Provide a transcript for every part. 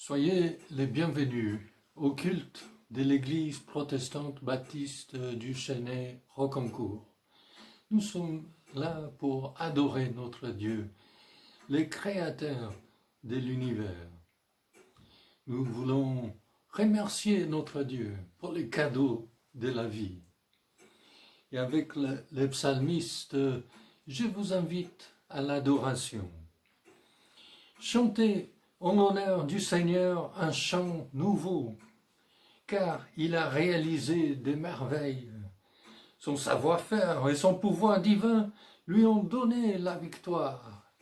Soyez les bienvenus au culte de l'Église protestante baptiste du Chênay Rocamcourt. Nous sommes là pour adorer notre Dieu, le Créateur de l'univers. Nous voulons remercier notre Dieu pour les cadeaux de la vie. Et avec les psalmistes, je vous invite à l'adoration. Chantez en l'honneur du Seigneur un chant nouveau, car il a réalisé des merveilles. Son savoir-faire et son pouvoir divin lui ont donné la victoire.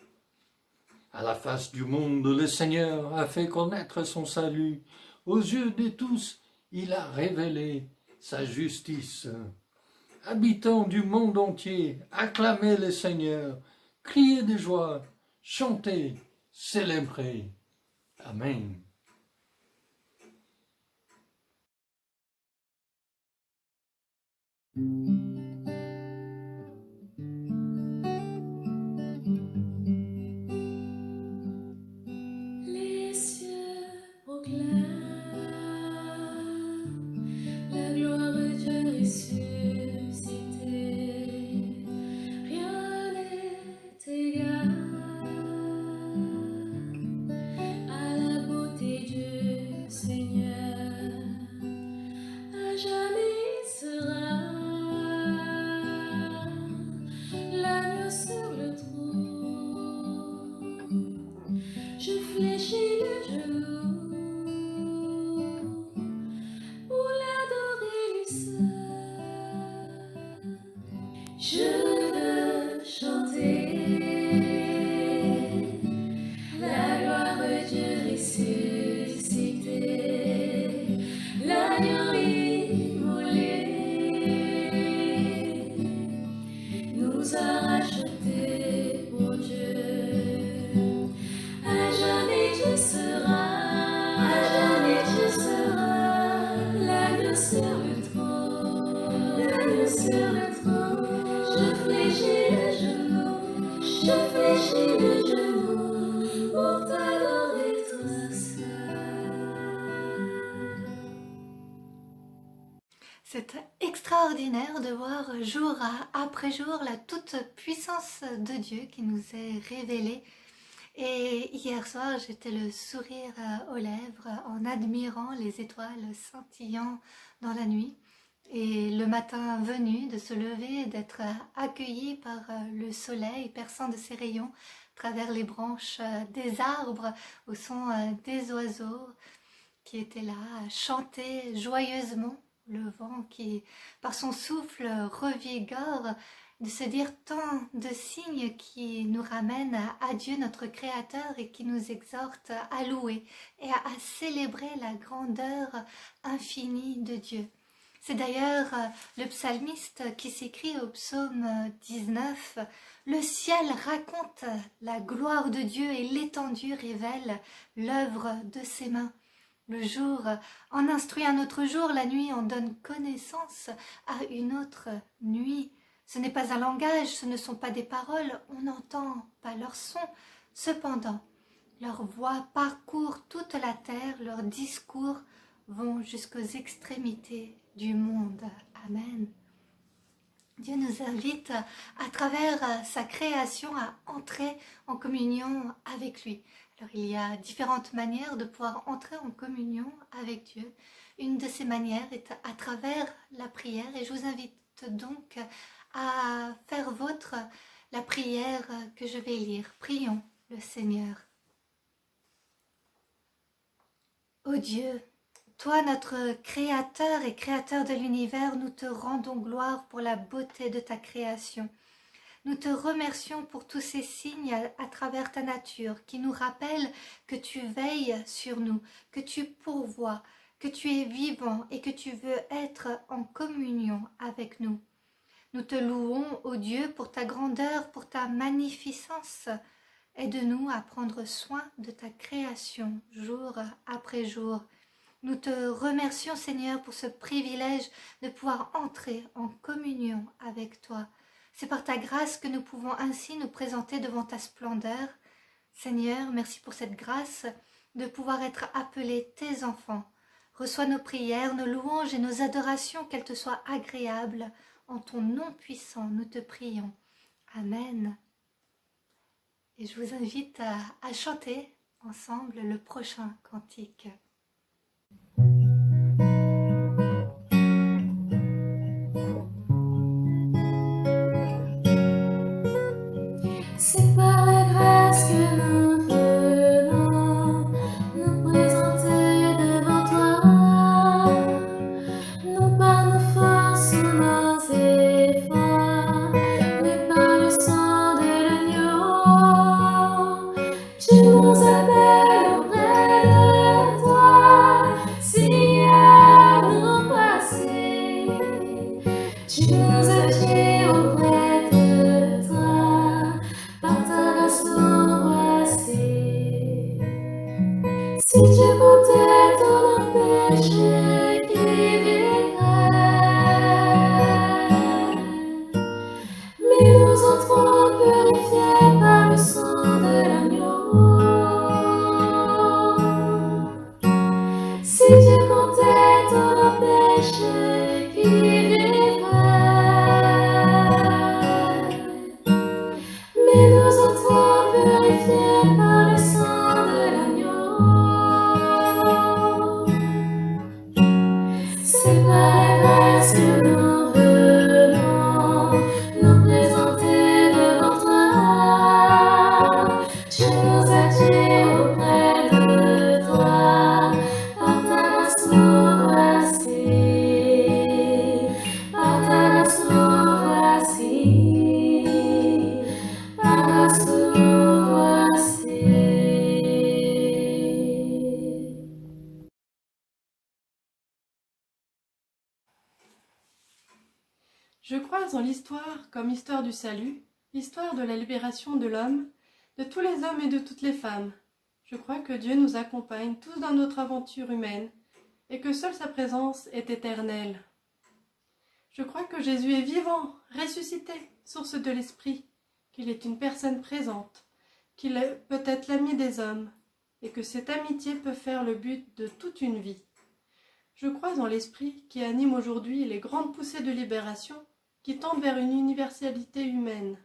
À la face du monde, le Seigneur a fait connaître son salut. Aux yeux de tous, il a révélé sa justice. Habitants du monde entier, acclamez le Seigneur, criez de joie, chantez, célébrez. Amen. Les cieux proclament la gloire de Dieu ressuscité. Rien n'est égal à la beauté du Seigneur. À jamais il sera l'agneau sur le trône. Je fléchis le genou pour l'adorer lui seul. Je veux chanter la gloire de Dieu ressuscité, l'agneau immolé nous a rachetés pour Dieu. À jamais tu seras l'agneau sur le trône, l'agneau sur le trône. Je fléchis le genou pour t'adorer toi seul. C'est extraordinaire de voir jour après jour la toute puissance de Dieu qui nous est révélée. Et hier soir, j'étais le sourire aux lèvres en admirant les étoiles scintillant dans la nuit. Et le matin venu, de se lever et d'être accueilli par le soleil perçant de ses rayons à travers les branches des arbres au son des oiseaux qui étaient là à chanter joyeusement, le vent qui par son souffle revigore, de se dire tant de signes qui nous ramènent à Dieu notre Créateur et qui nous exhortent à louer et à célébrer la grandeur infinie de Dieu. C'est d'ailleurs le psalmiste qui s'écrit au psaume 19 « Le ciel raconte la gloire de Dieu et l'étendue révèle l'œuvre de ses mains. » Le jour en instruit un autre jour, la nuit en donne connaissance à une autre nuit. Ce n'est pas un langage, ce ne sont pas des paroles, on n'entend pas leur son. Cependant, leur voix parcourt toute la terre, leurs discours vont jusqu'aux extrémités du monde. Amen. Dieu nous invite à travers sa création à entrer en communion avec lui. Alors il y a différentes manières de pouvoir entrer en communion avec Dieu. Une de ces manières est à travers la prière et je vous invite donc à faire vôtre la prière que je vais lire. Prions le Seigneur. Ô Dieu, toi notre Créateur et Créateur de l'univers, nous te rendons gloire pour la beauté de ta création. Nous te remercions pour tous ces signes à travers ta nature qui nous rappellent que tu veilles sur nous, que tu pourvois, que tu es vivant et que tu veux être en communion avec nous. Nous te louons, ô Dieu, pour ta grandeur, pour ta magnificence. Aide-nous à prendre soin de ta création jour après jour. Nous te remercions, Seigneur, pour ce privilège de pouvoir entrer en communion avec toi. C'est par ta grâce que nous pouvons ainsi nous présenter devant ta splendeur. Seigneur, merci pour cette grâce. de pouvoir être appelés tes enfants. Reçois nos prières, nos louanges et nos adorations, qu'elles te soient agréables. En ton nom puissant, nous te prions. Amen. Et je vous invite à chanter ensemble le prochain cantique. C'est par la grâce que nous venons nous présenter devant toi, non par nos forces ou nos efforts, mais par le sang de l'agneau. Tu nous appelles auprès de toi, Seigneur, nous passer. Tu nous attires auprès de toi, par ta grâce nous voici. Si tu comptais tous nos péchés qui vivraient, mais nous entrons purifiés par le sang de l'agneau. Si tu comptais tous nos péchés qui vivraient, mais nous entrons purifiés par le sang de l'agneau. C'est par la grâce que nous venons nous présenter devant toi. Tu nous attires auprès de toi, par ta grâce nous voici. Par ta grâce nous voici. Par grâce nous voici. Je crois en l'histoire comme histoire du salut, histoire de la libération de l'homme, de tous les hommes et de toutes les femmes. Je crois que Dieu nous accompagne tous dans notre aventure humaine et que seule sa présence est éternelle. Je crois que Jésus est vivant, ressuscité, source de l'esprit, qu'il est une personne présente, qu'il est peut-être l'ami des hommes et que cette amitié peut faire le but de toute une vie. Je crois en l'esprit qui anime aujourd'hui les grandes poussées de libération qui tendent vers une universalité humaine,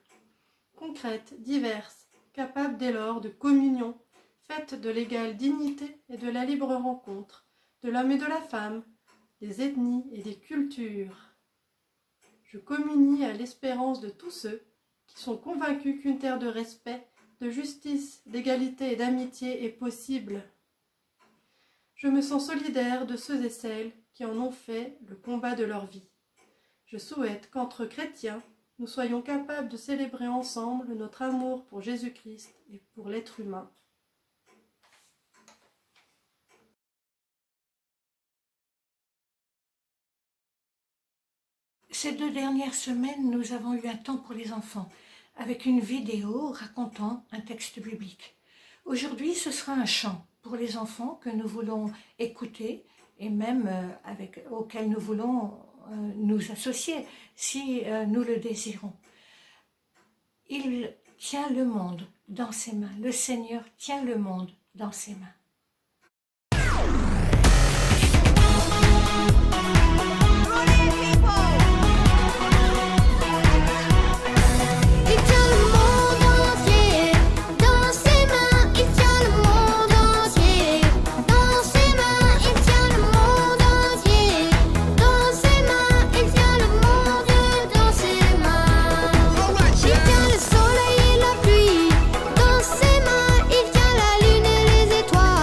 concrète, diverse, capable dès lors de communion, faite de l'égale dignité et de la libre rencontre, de l'homme et de la femme, des ethnies et des cultures. Je communie à l'espérance de tous ceux qui sont convaincus qu'une terre de respect, de justice, d'égalité et d'amitié est possible. Je me sens solidaire de ceux et celles qui en ont fait le combat de leur vie. Je souhaite qu'entre chrétiens, nous soyons capables de célébrer ensemble notre amour pour Jésus-Christ et pour l'être humain. Ces 2 dernières semaines, nous avons eu un temps pour les enfants, avec une vidéo racontant un texte biblique. Aujourd'hui, ce sera un chant pour les enfants que nous voulons écouter et même auquel nous voulons nous associer si nous le désirons. Il tient le monde dans ses mains. Le Seigneur tient le monde dans ses mains. Il tient le monde entier dans ses mains, il tient le monde entier dans ses mains, il tient le monde entier dans ses mains, il tient le monde dans ses mains. Il tient le soleil et la pluie dans ses mains, il tient la lune et les étoiles.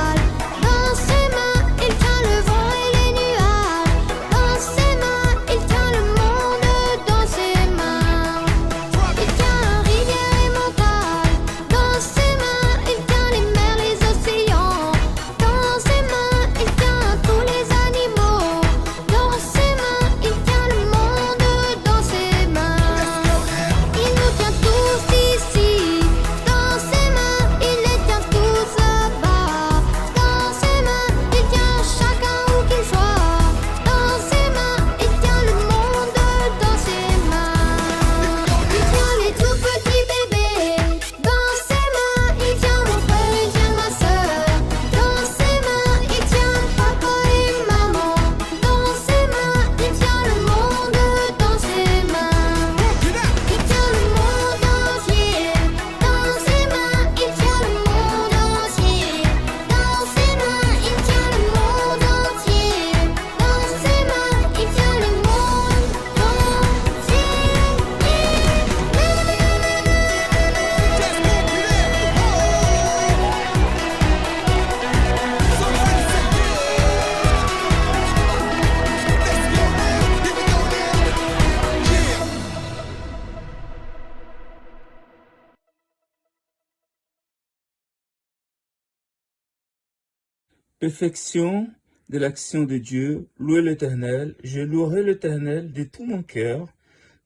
Perfection de l'action de Dieu, louez l'Éternel, je louerai l'Éternel de tout mon cœur,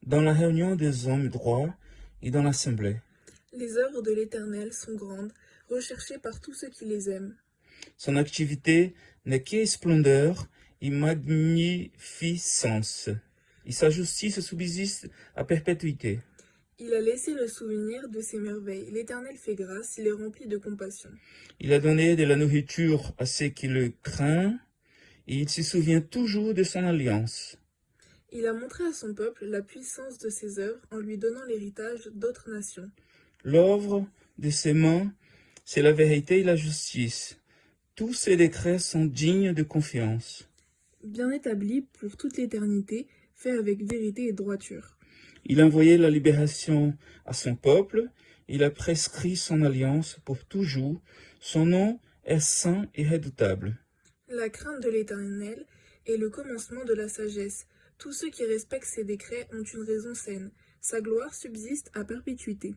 dans la réunion des hommes droits et dans l'assemblée. Les œuvres de l'Éternel sont grandes, recherchées par tous ceux qui les aiment. Son activité n'est que splendeur et magnificence, et sa justice subsiste à perpétuité. Il a laissé le souvenir de ses merveilles. L'Éternel fait grâce, il est rempli de compassion. Il a donné de la nourriture à ceux qui le craignent, et il se souvient toujours de son alliance. Il a montré à son peuple la puissance de ses œuvres en lui donnant l'héritage d'autres nations. L'œuvre de ses mains, c'est la vérité et la justice. Tous ses décrets sont dignes de confiance. Bien établi pour toute l'éternité, fait avec vérité et droiture. Il a envoyé la libération à son peuple, il a prescrit son alliance pour toujours, son nom est saint et redoutable. La crainte de l'Éternel est le commencement de la sagesse. Tous ceux qui respectent ses décrets ont une raison saine. Sa gloire subsiste à perpétuité.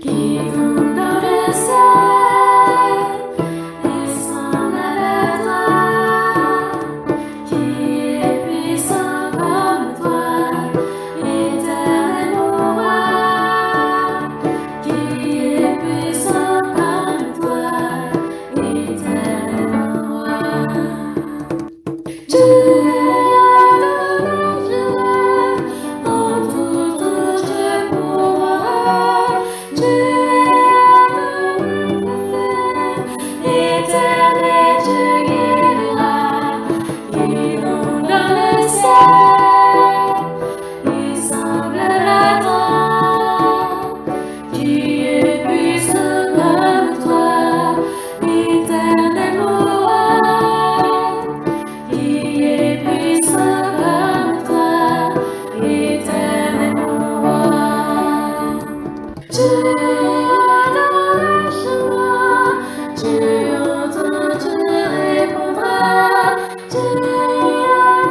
Qui tombe dans le ciel et semble à toi, qui est puissant comme toi, éternel roi, qui est puissant comme toi, éternel roi. Tu es en toute je pouvoir. Tu es éternel, tu guériras, qui inonde le ciel, il semble à toi, qui est puissant comme toi, éternel roi, qui est puissant comme toi, éternel roi. Tu es dans le chemin, tu entends, tu répondras. Tu es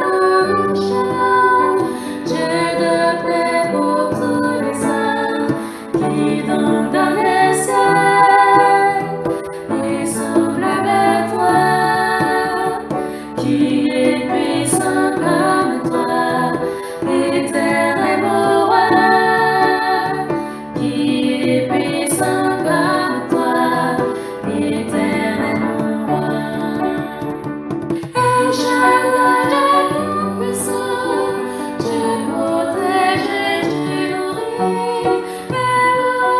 dans le chemin, Dieu de paix pour tous les saints, qui donc dans le ciel est semblable à toi, qui est puissant comme toi, éternel roi. Qui est puissant comme toi, éternel roi. Et chacun de nous puissant, tu protèges et tu nourris. Et l'on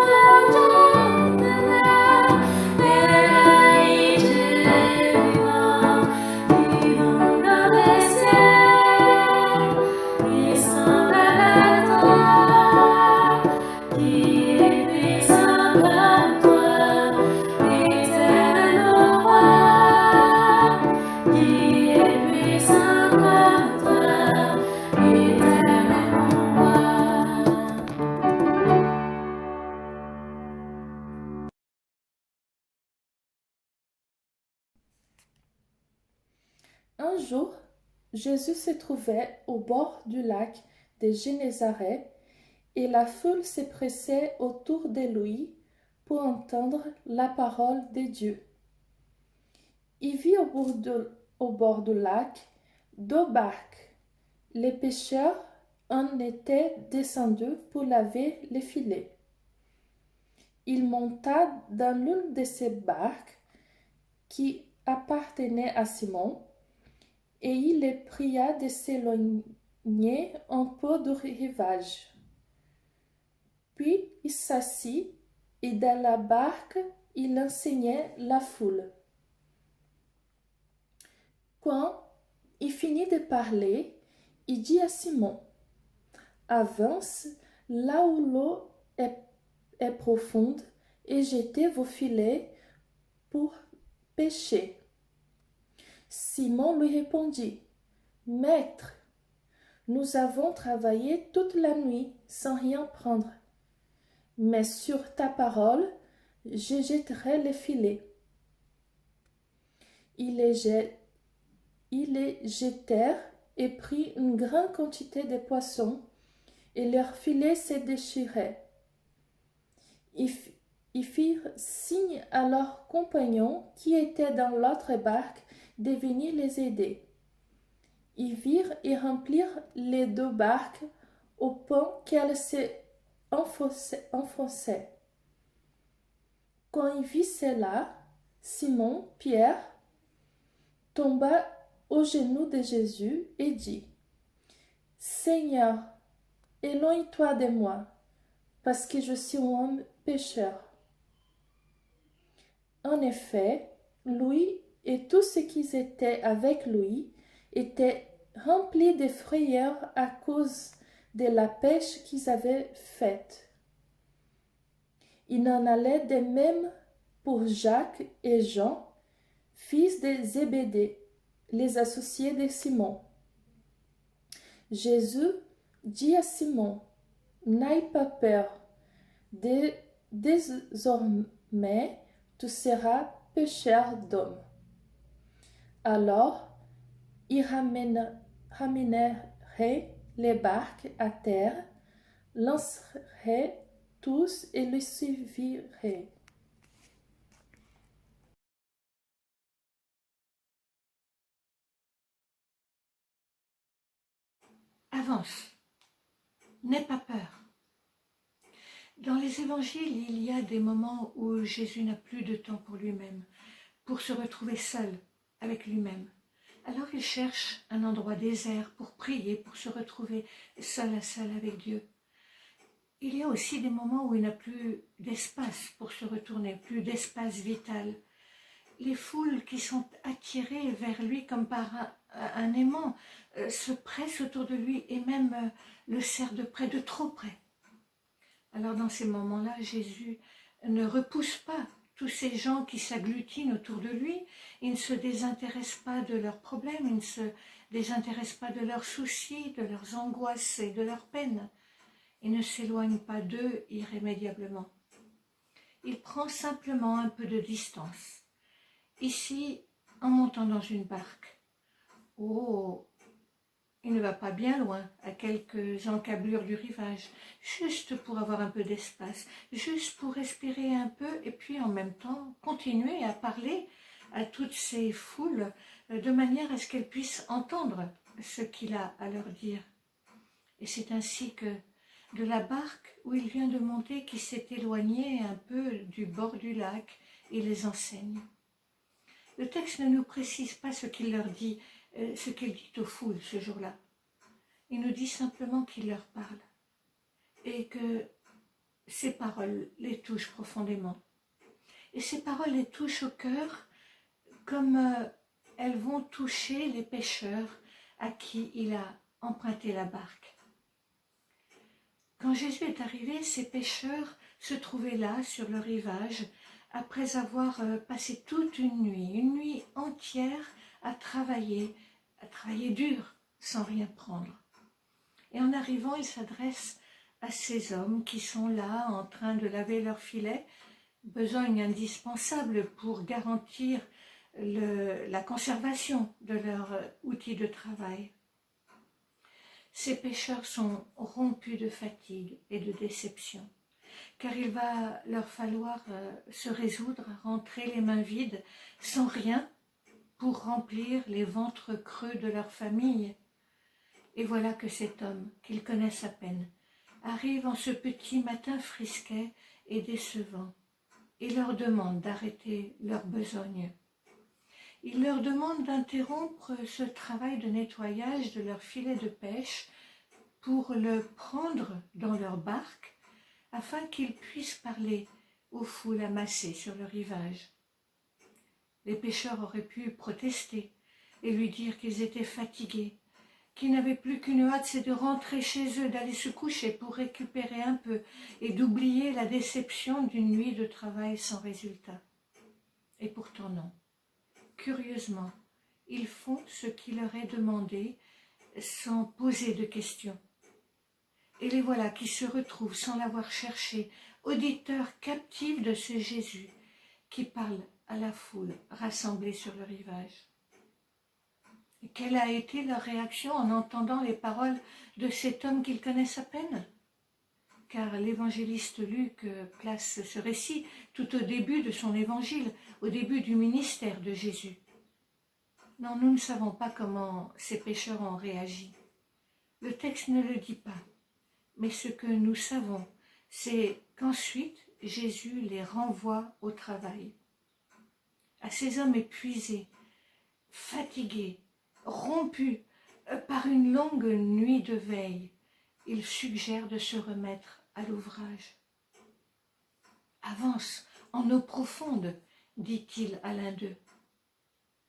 et tu es vivant, qui donc dans le ciel, il semble à toi, qui est puissant comme toi, éternel roi, qui est puissant comme toi, éternel roi. Un jour, Jésus se trouvait au bord du lac de Génézareth et la foule se pressait autour de lui pour entendre la parole de Dieu. Il vit au bord du lac 2 barques. Les pêcheurs en étaient descendus pour laver les filets. Il monta dans l'une de ces barques qui appartenait à Simon, et il les pria de s'éloigner un peu du rivage. Puis il s'assit et dans la barque il enseignait la foule. Quand il finit de parler, il dit à Simon: avance là où l'eau est profonde et jetez vos filets pour pêcher. Simon lui répondit: Maître, nous avons travaillé toute la nuit sans rien prendre, mais sur ta parole, je jetterai les filets. Ils les jetèrent et prirent une grande quantité de poissons, et leurs filets se déchiraient. Ils firent signe à leurs compagnons qui étaient dans l'autre barque de venir les aider. Ils virent et remplirent les 2 barques au point qu'elles se enfonçaient. Quand il vit cela, Simon, Pierre, tomba aux genoux de Jésus et dit, « Seigneur, éloigne-toi de moi, parce que je suis un homme pécheur. » En effet, lui et tous ceux qui étaient avec lui étaient remplis de frayeur à cause de la pêche qu'ils avaient faite. Il en allait de même pour Jacques et Jean, fils de Zébédée, les associés de Simon. Jésus dit à Simon, « N'aie pas peur, désormais tu seras pêcheur d'hommes. » Alors, ils ramèneraient les barques à terre, lanceraient tous et le suivraient. Avance, n'aie pas peur. Dans les évangiles, il y a des moments où Jésus n'a plus de temps pour lui-même, pour se retrouver seul avec lui-même. Alors il cherche un endroit désert pour prier, pour se retrouver seul à seul avec Dieu. Il y a aussi des moments où il n'a plus d'espace pour se retourner, plus d'espace vital. Les foules qui sont attirées vers lui comme par un aimant se pressent autour de lui et même le serrent de près, de trop près. Alors dans ces moments-là, Jésus ne repousse pas tous ces gens qui s'agglutinent autour de lui. Il ne se désintéresse pas de leurs problèmes, il ne se désintéresse pas de leurs soucis, de leurs angoisses et de leurs peines. Il ne s'éloigne pas d'eux irrémédiablement. Il prend simplement un peu de distance. Ici, en montant dans une barque. Oh, il ne va pas bien loin, à quelques encablures du rivage, juste pour avoir un peu d'espace, juste pour respirer un peu et puis en même temps continuer à parler à toutes ces foules de manière à ce qu'elles puissent entendre ce qu'il a à leur dire. Et c'est ainsi que de la barque où il vient de monter, qui s'est éloignée un peu du bord du lac, il les enseigne. Le texte ne nous précise pas ce qu'il leur dit, ce qu'il dit aux foules ce jour-là. Il nous dit simplement qu'il leur parle et que ces paroles les touchent profondément. Et ces paroles les touchent au cœur comme elles vont toucher les pêcheurs à qui il a emprunté la barque. Quand Jésus est arrivé, ces pêcheurs se trouvaient là sur le rivage après avoir passé toute une nuit entière à travailler dur sans rien prendre. Et en arrivant, il s'adresse à ces hommes qui sont là en train de laver leurs filets, besogne indispensable pour garantir la conservation de leur outil de travail. Ces pêcheurs sont rompus de fatigue et de déception, car il va leur falloir se résoudre à rentrer les mains vides, sans rien, pour remplir les ventres creux de leur famille. Et voilà que cet homme, qu'ils connaissent à peine, arrive en ce petit matin frisquet et décevant, et leur demande d'arrêter leur besogne. Il leur demande d'interrompre ce travail de nettoyage de leur filet de pêche pour le prendre dans leur barque afin qu'ils puissent parler aux foules amassées sur le rivage. Les pêcheurs auraient pu protester et lui dire qu'ils étaient fatigués, qu'ils n'avaient plus qu'une hâte, c'est de rentrer chez eux, d'aller se coucher pour récupérer un peu et d'oublier la déception d'une nuit de travail sans résultat. Et pourtant non. Curieusement, ils font ce qui leur est demandé sans poser de questions. Et les voilà qui se retrouvent sans l'avoir cherché, auditeurs captifs de ce Jésus qui parle à la foule rassemblée sur le rivage. Et quelle a été leur réaction en entendant les paroles de cet homme qu'ils connaissent à peine? Car l'évangéliste Luc place ce récit tout au début de son évangile, au début du ministère de Jésus. Non, nous ne savons pas comment ces pécheurs ont réagi. Le texte ne le dit pas. Mais ce que nous savons, c'est qu'ensuite, Jésus les renvoie au travail. À ces hommes épuisés, fatigués, rompus par une longue nuit de veille, il suggère de se remettre à l'ouvrage. « Avance en eau profonde, dit-il à l'un d'eux. »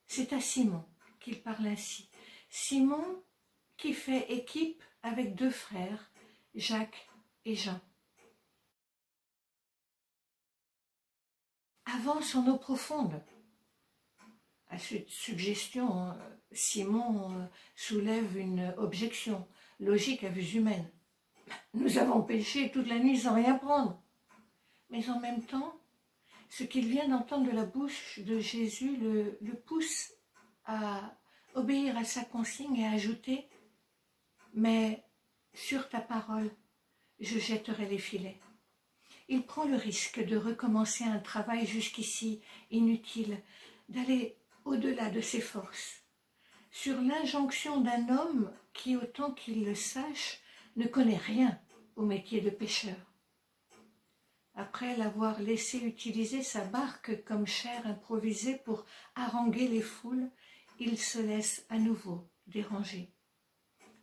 C'est à Simon qu'il parle ainsi. Simon qui fait équipe avec deux frères, Jacques et Jean. Avance en eau profonde. À cette suggestion, Simon soulève une objection logique à vue humaine. Nous avons péché toute la nuit sans rien prendre. Mais en même temps, ce qu'il vient d'entendre de la bouche de Jésus le pousse à obéir à sa consigne et à ajouter « Mais sur ta parole, je jetterai les filets. » Il prend le risque de recommencer un travail jusqu'ici inutile, d'aller au-delà de ses forces, sur l'injonction d'un homme qui, autant qu'il le sache, ne connaît rien au métier de pêcheur. Après l'avoir laissé utiliser sa barque comme chair improvisée pour haranguer les foules, il se laisse à nouveau déranger.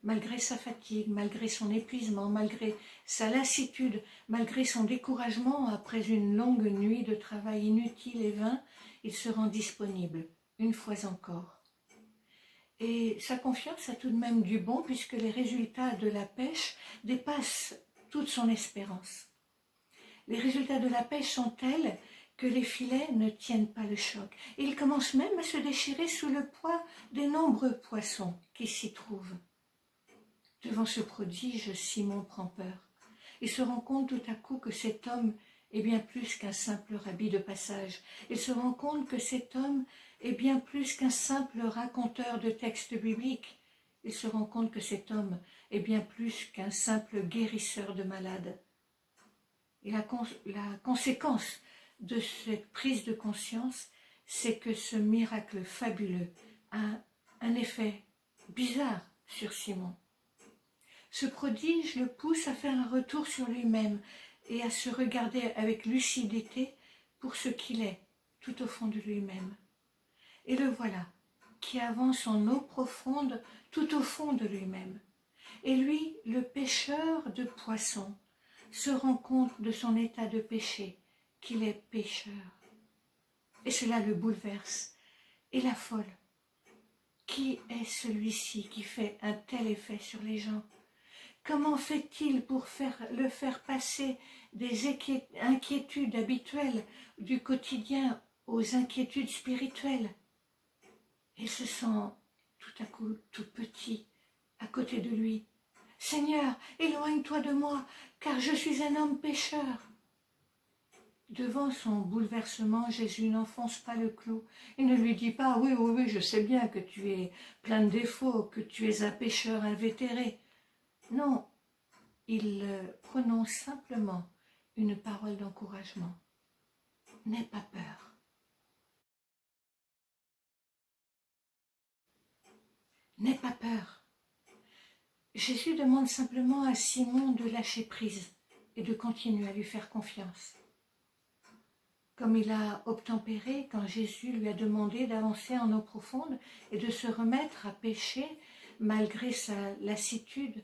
Malgré sa fatigue, malgré son épuisement, malgré sa lassitude, malgré son découragement après une longue nuit de travail inutile et vain, il se rend disponible, une fois encore. Et sa confiance a tout de même du bon puisque les résultats de la pêche dépassent toute son espérance. Les résultats de la pêche sont tels que les filets ne tiennent pas le choc. Et ils commencent même à se déchirer sous le poids des nombreux poissons qui s'y trouvent. Devant ce prodige, Simon prend peur. Il se rend compte tout à coup que cet homme est bien plus qu'un simple rabbi de passage. Il se rend compte que cet homme est bien plus qu'un simple raconteur de textes bibliques. Il se rend compte que cet homme est bien plus qu'un simple guérisseur de malades. Et la conséquence de cette prise de conscience, c'est que ce miracle fabuleux a un effet bizarre sur Simon. Ce prodige le pousse à faire un retour sur lui-même et à se regarder avec lucidité pour ce qu'il est, tout au fond de lui-même. Et le voilà, qui avance en eau profonde, tout au fond de lui-même. Et lui, le pêcheur de poissons, se rend compte de son état de péché, qu'il est pécheur. Et cela le bouleverse et l'affole. Qui est celui-ci qui fait un tel effet sur les gens? Comment fait-il pour le faire passer des inquiétudes habituelles du quotidien aux inquiétudes spirituelles? Il se sent tout à coup tout petit à côté de lui. « Seigneur, éloigne-toi de moi, car je suis un homme pécheur. » Devant son bouleversement, Jésus n'enfonce pas le clou. Il ne lui dit pas « Oui, je sais bien que tu es plein de défauts, que tu es un pécheur invétéré. » Non, il prononce simplement une parole d'encouragement. « N'aie pas peur. » N'aie pas peur. Jésus demande simplement à Simon de lâcher prise et de continuer à lui faire confiance. Comme il a obtempéré quand Jésus lui a demandé d'avancer en eau profonde et de se remettre à pêcher malgré sa lassitude,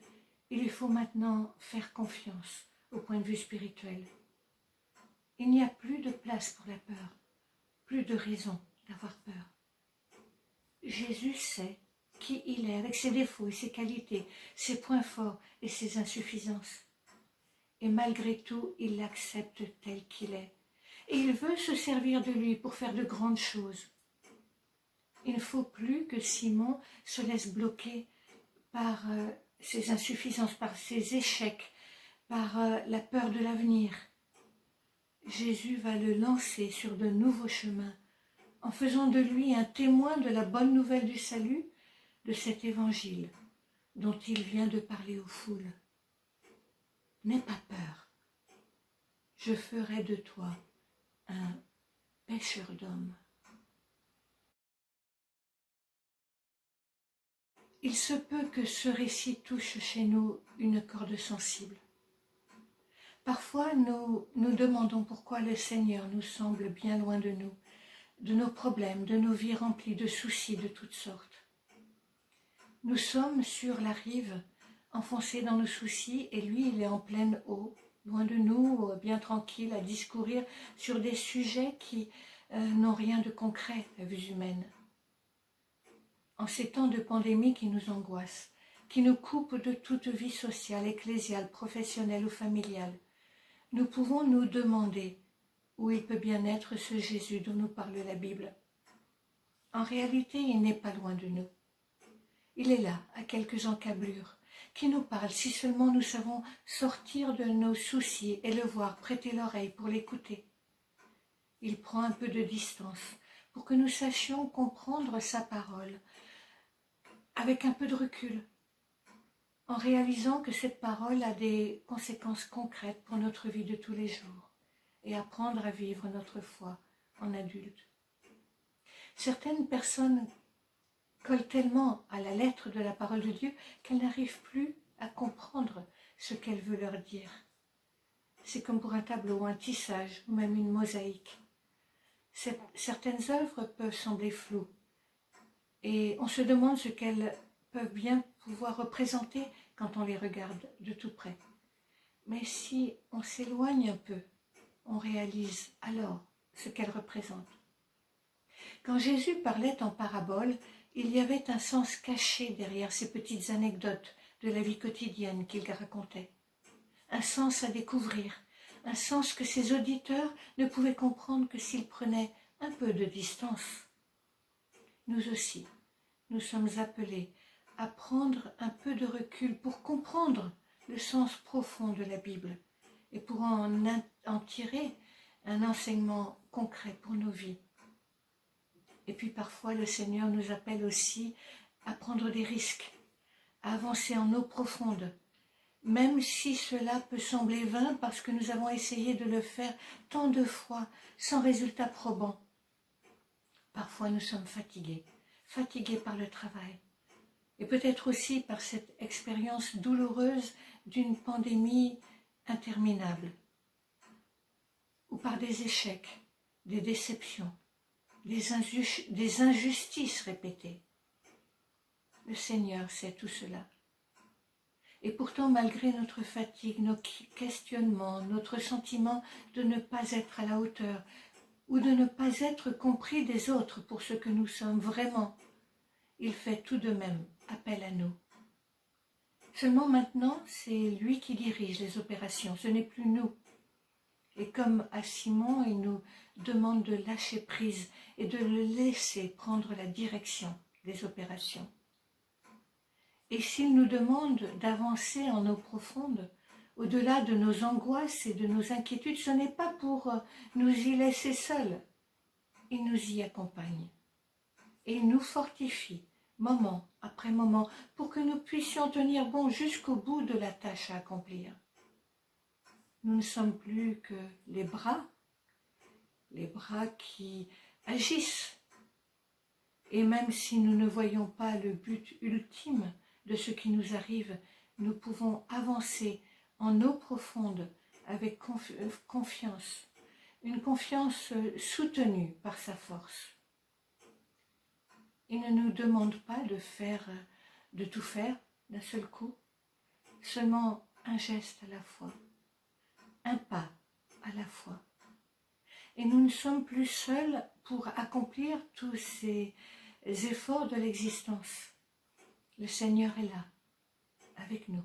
il lui faut maintenant faire confiance au point de vue spirituel. Il n'y a plus de place pour la peur, plus de raison d'avoir peur. Jésus sait qui il est, avec ses défauts et ses qualités, ses points forts et ses insuffisances. Et malgré tout, il l'accepte tel qu'il est. Et il veut se servir de lui pour faire de grandes choses. Il ne faut plus que Simon se laisse bloquer par ses insuffisances, par ses échecs, par la peur de l'avenir, Jésus va le lancer sur de nouveaux chemins, en faisant de lui un témoin de la bonne nouvelle du salut, de cet évangile dont il vient de parler aux foules. N'aie pas peur, je ferai de toi un pêcheur d'hommes. Il se peut que ce récit touche chez nous une corde sensible. Parfois, nous nous demandons pourquoi le Seigneur nous semble bien loin de nous, de nos problèmes, de nos vies remplies de soucis de toutes sortes. Nous sommes sur la rive, enfoncés dans nos soucis, et lui, il est en pleine eau, loin de nous, bien tranquille, à discourir sur des sujets qui n'ont rien de concret à vue humaine. En ces temps de pandémie qui nous angoissent, qui nous coupent de toute vie sociale, ecclésiale, professionnelle ou familiale, nous pouvons nous demander où il peut bien être ce Jésus dont nous parle la Bible. En réalité, il n'est pas loin de nous. Il est là, à quelques encablures, qui nous parle, si seulement nous savons sortir de nos soucis et le voir, prêter l'oreille pour l'écouter. Il prend un peu de distance pour que nous sachions comprendre sa parole, avec un peu de recul, en réalisant que cette parole a des conséquences concrètes pour notre vie de tous les jours et apprendre à vivre notre foi en adulte. Certaines personnes collent tellement à la lettre de la parole de Dieu qu'elles n'arrivent plus à comprendre ce qu'elle veut leur dire. C'est comme pour un tableau, un tissage ou même une mosaïque. Certaines œuvres peuvent sembler floues, et on se demande ce qu'elles peuvent bien pouvoir représenter quand on les regarde de tout près. Mais si on s'éloigne un peu, on réalise alors ce qu'elles représentent. Quand Jésus parlait en parabole, il y avait un sens caché derrière ces petites anecdotes de la vie quotidienne qu'il racontait. Un sens à découvrir, un sens que ses auditeurs ne pouvaient comprendre que s'ils prenaient un peu de distance. Nous aussi, nous sommes appelés à prendre un peu de recul pour comprendre le sens profond de la Bible et pour en tirer un enseignement concret pour nos vies. Et puis parfois le Seigneur nous appelle aussi à prendre des risques, à avancer en eau profonde, même si cela peut sembler vain parce que nous avons essayé de le faire tant de fois sans résultat probant. Parfois nous sommes fatigués par le travail, et peut-être aussi par cette expérience douloureuse d'une pandémie interminable, ou par des échecs, des déceptions, des injustices répétées. Le Seigneur sait tout cela. Et pourtant, malgré notre fatigue, nos questionnements, notre sentiment de ne pas être à la hauteur, ou de ne pas être compris des autres pour ce que nous sommes vraiment, il fait tout de même appel à nous. Seulement maintenant, c'est lui qui dirige les opérations, ce n'est plus nous. Et comme à Simon, il nous demande de lâcher prise et de le laisser prendre la direction des opérations. Et s'il nous demande d'avancer en eau profonde, au-delà de nos angoisses et de nos inquiétudes, ce n'est pas pour nous y laisser seuls. Il nous y accompagne. Et il nous fortifie, moment après moment, pour que nous puissions tenir bon jusqu'au bout de la tâche à accomplir. Nous ne sommes plus que les bras qui agissent. Et même si nous ne voyons pas le but ultime de ce qui nous arrive, nous pouvons avancer en eau profonde avec confiance, une confiance soutenue par sa force. Il ne nous demande pas de tout faire d'un seul coup, seulement un geste à la fois, un pas à la fois. Et nous ne sommes plus seuls pour accomplir tous ces efforts de l'existence. Le Seigneur est là, avec nous.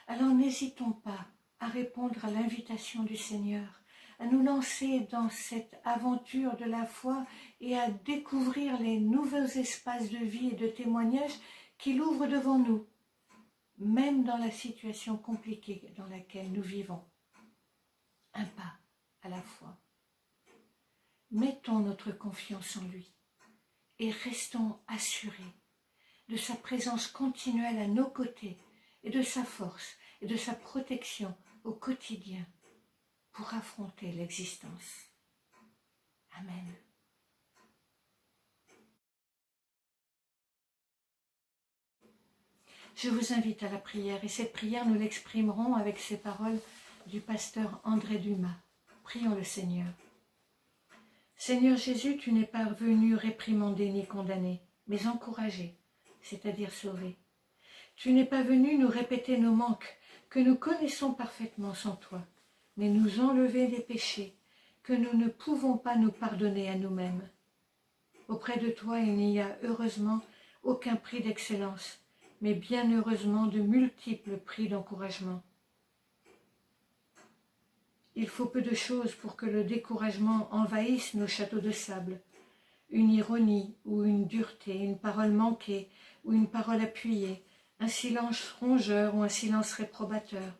Alors n'hésitons pas à répondre à l'invitation du Seigneur, à nous lancer dans cette aventure de la foi et à découvrir les nouveaux espaces de vie et de témoignage qu'il ouvre devant nous, même dans la situation compliquée dans laquelle nous vivons. Un pas à la fois. Mettons notre confiance en lui et restons assurés de sa présence continuelle à nos côtés et de sa force et de sa protection au quotidien pour affronter l'existence. Amen. Je vous invite à la prière et cette prière nous l'exprimerons avec ces paroles du pasteur André Dumas. Prions le Seigneur. Seigneur Jésus, tu n'es pas venu réprimander ni condamner, mais encourager, c'est-à-dire sauver. Tu n'es pas venu nous répéter nos manques, que nous connaissons parfaitement sans toi, mais nous enlever des péchés que nous ne pouvons pas nous pardonner à nous-mêmes. Auprès de toi, il n'y a heureusement aucun prix d'excellence, mais bien heureusement de multiples prix d'encouragement. Il faut peu de choses pour que le découragement envahisse nos châteaux de sable. Une ironie ou une dureté, une parole manquée ou une parole appuyée, un silence rongeur ou un silence réprobateur.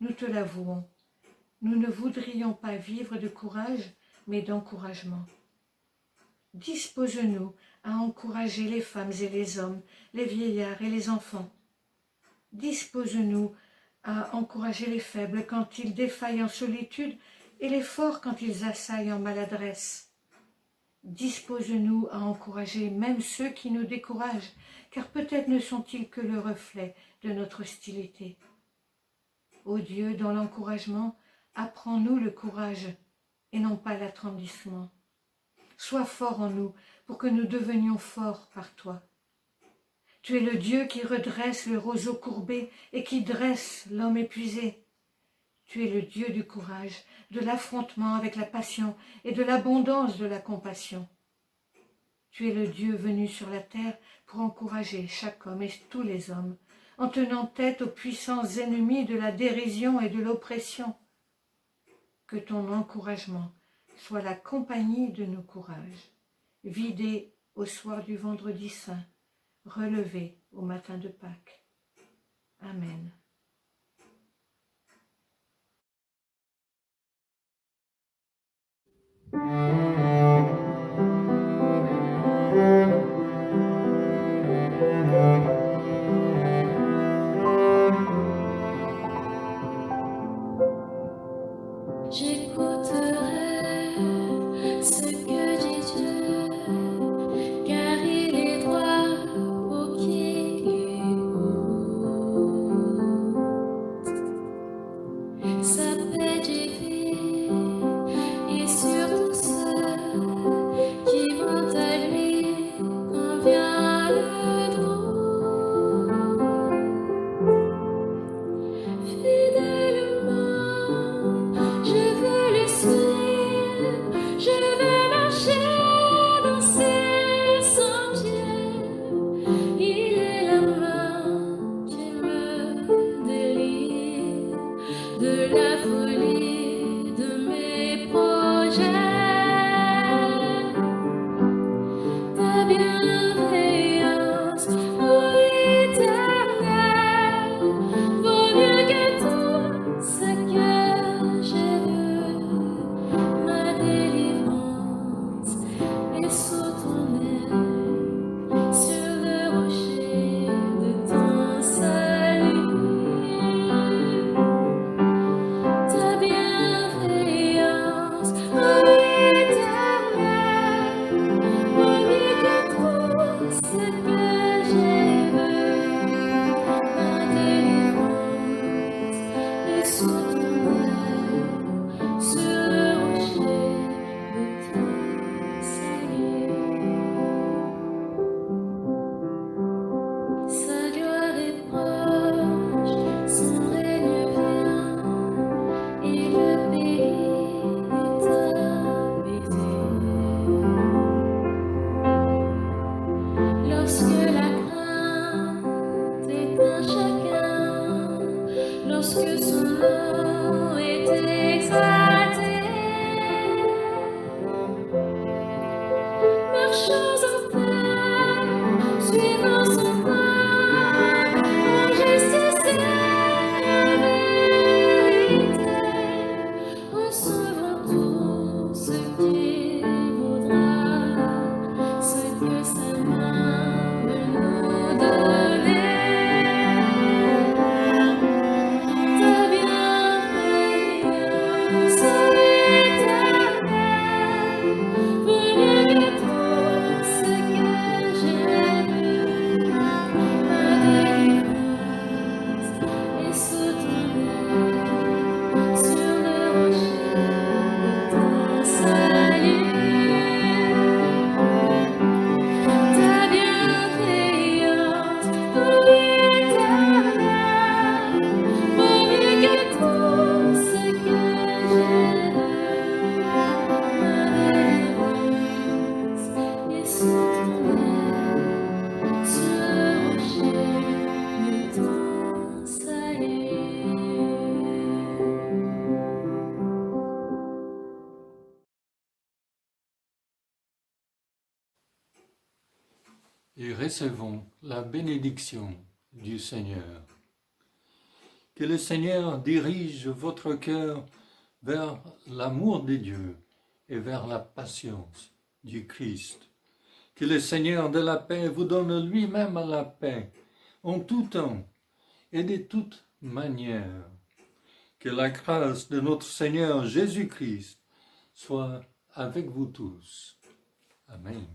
Nous te l'avouons. Nous ne voudrions pas vivre de courage, mais d'encouragement. Dispose-nous à encourager les femmes et les hommes, les vieillards et les enfants. Dispose-nous à encourager les faibles quand ils défaillent en solitude et les forts quand ils assaillent en maladresse. Dispose-nous à encourager même ceux qui nous découragent, car peut-être ne sont-ils que le reflet de notre hostilité. Ô Dieu, dans l'encouragement, apprends-nous le courage et non pas l'attendrissement. Sois fort en nous pour que nous devenions forts par toi. Tu es le Dieu qui redresse le roseau courbé et qui dresse l'homme épuisé. Tu es le Dieu du courage, de l'affrontement avec la passion et de l'abondance de la compassion. Tu es le Dieu venu sur la terre pour encourager chaque homme et tous les hommes, en tenant tête aux puissants ennemis de la dérision et de l'oppression. Que ton encouragement soit la compagnie de nos courages, vidés au soir du vendredi saint, relevés au matin de Pâques. Amen. J'écouterai ce que dit Dieu, car il est droit pour qui l'écoute. Sa paix divine est sur tous ceux qui vont à lui quand vient le drôle. Fidèlement, je veux le suivre, je veux marcher dans ses sentiers. Il est la main qui me délivre de la folie de mes projets. Ta bienveillance, ô Éternel, vaut mieux que tout ce que j'ai vu. Ma délivrance est sous ton aile, sur le rocher de ton salut. Ta bienveillance, ô Éternel, vaut mieux que tout ce que j'ai vu. Ma délivrance est sous ton aile, sur le rocher de ton salut. Sa gloire est proche, son règne vient, et le pays est habité. Lorsque la crainte éteint chacun, lorsque son nom est exalté, marchons en paix, suivant son plan, en justice et recevons la bénédiction du Seigneur. Que le Seigneur dirige votre cœur vers l'amour de Dieu et vers la patience du Christ. Que le Seigneur de la paix vous donne lui-même la paix en tout temps et de toute manière. Que la grâce de notre Seigneur Jésus-Christ soit avec vous tous. Amen.